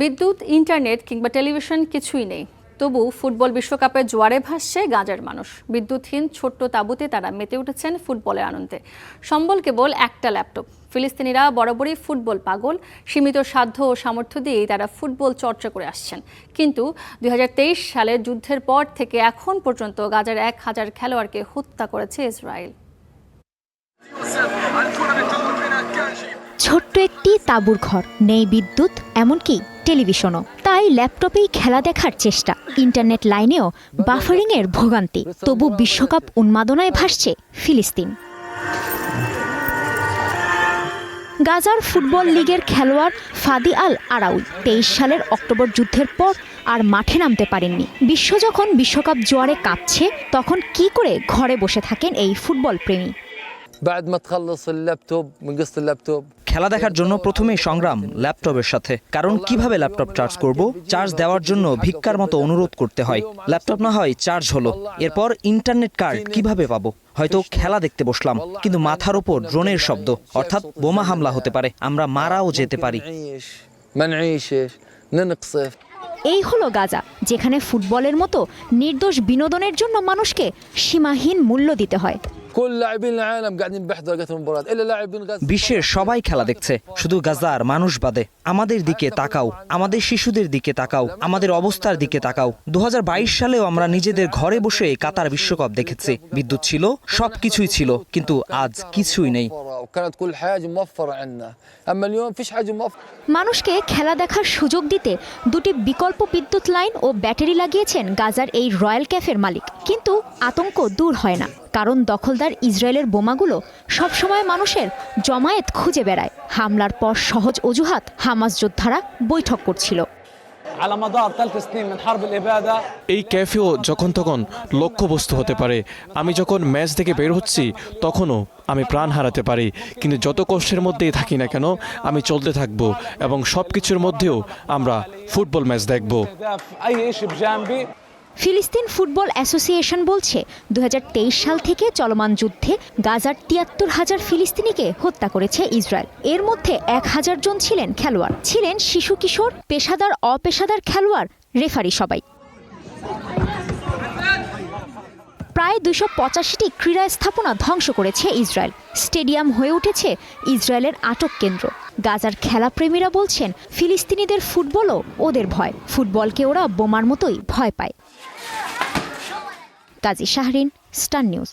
বিদ্যুৎ, ইন্টারনেট কিংবা টেলিভিশন কিছুই নেই, তবু ফুটবল বিশ্বকাপের জোয়ারে ভাসছে গাজার মানুষ। বিদ্যুৎহীন ছোট্ট তাঁবুতে তারা মেতে উঠেছেন ফুটবলের আনন্দে। সম্বল কেবল একটা ল্যাপটপ। ফিলিস্তিনিরা বরাবরই ফুটবল পাগল। সীমিত সাধ্য ও সামর্থ্য দিয়েই তারা ফুটবল চর্চা করে আসছেন। কিন্তু 2023 সালের যুদ্ধের পর থেকে এখন পর্যন্ত গাজার 1000 খেলোয়াড়কে হত্যা করেছে ইসরায়েল। ছোট্ট একটি তাঁবুর ঘর, নেই বিদ্যুৎ, এমনকি টেলিভিশনও। তাই ল্যাপটপেই খেলা দেখার চেষ্টা, ইন্টারনেট লাইনেও বাফারিংয়ের ভোগান্তি। তবু বিশ্বকাপ উন্মাদনায় ভাসছে ফিলিস্তিন। গাজার ফুটবল লিগের খেলোয়াড় ফাদি আল আরাউই 23 সালের অক্টোবর যুদ্ধের পর আর মাঠে নামতে পারেননি। বিশ্ব যখন বিশ্বকাপ জোয়ারে কাঁপছে, তখন কি করে ঘরে বসে থাকেন এই ফুটবল প্রেমী? খেলা দেখার জন্য প্রথমেই সংগ্রাম ল্যাপটপের সাথে। কারণ কিভাবে ল্যাপটপ চার্জ করব? চার্জ দেওয়ার জন্য ভিক্ষার মতো অনুরোধ করতে হয়। ল্যাপটপ না হয় চার্জ হলো, এরপর ইন্টারনেট কার্ড কিভাবে পাবো? হয়তো খেলা দেখতে বসলাম, কিন্তু মাথার ওপর ড্রোনের শব্দ, অর্থাৎ বোমা হামলা হতে পারে, আমরা মারাও যেতে পারি। এই হলো গাজা, যেখানে ফুটবলের মতো নির্দোষ বিনোদনের জন্য মানুষকে সীমাহীন মূল্য দিতে হয়। বিশ্বের সবাই খেলা দেখছে, শুধু গাজার মানুষ বাদে। আমাদের দিকে তাকাও, আমাদের শিশুদের দিকে তাকাও, আমাদের অবস্থার দিকে তাকাও। 2022 সালেও আমরা নিজেদের ঘরে বসে কাতার বিশ্বকাপ দেখেছি। বিদ্যুৎ ছিল, সবকিছুই ছিল, কিন্তু আজ কিছুই নেই। মানুষকে খেলা দেখার সুযোগ দিতে দুটি বিকল্প বিদ্যুৎ লাইন ও ব্যাটারি লাগিয়েছেন গাজার এই রয়্যাল ক্যাফের মালিক। কিন্তু আতঙ্ক দূর হয় না, কারণ দখলদার ইসরায়েলের বোমাগুলো সবসময় মানুষের জমায়েত খুঁজে বেড়ায়। হামলার পর সহজ অজুহাত, হামাস যোদ্ধারা বৈঠক করছিল। এই ক্যাফেও যখন তখন লক্ষ্যবস্তু হতে পারে। আমি যখন ম্যাচ থেকে বের হচ্ছি, তখনও আমি প্রাণ হারাতে পারি। কিন্তু যত কষ্টের মধ্যেই থাকি না কেন, আমি চলতে থাকবো এবং সব কিছুর মধ্যেও আমরা ফুটবল ম্যাচ দেখব। ফিলিস্তিন ফুটবল অ্যাসোসিয়েশন বলছে, 2023 সাল থেকে চলমান যুদ্ধে গাজার 73,000 ফিলিস্তিনিকে হত্যা করেছে ইসরায়েল। এর মধ্যে 1000 জন ছিলেন খেলোয়াড়, ছিলেন শিশু কিশোর, পেশাদার অপেশাদার খেলোয়াড়, রেফারি সবাই। প্রায় 285টি ক্রীড়া স্থাপনা ধ্বংস করেছে ইসরায়েল। স্টেডিয়াম হয়ে উঠেছে ইসরায়েলের আটক কেন্দ্র। গাজার খেলাপ্রেমীরা বলছেন, ফিলিস্তিনিদের ফুটবলও ওদের ভয়। ফুটবলকে ওরা বোমার মতোই ভয় পায়। কাজী শাহরিন, স্টার নিউজ।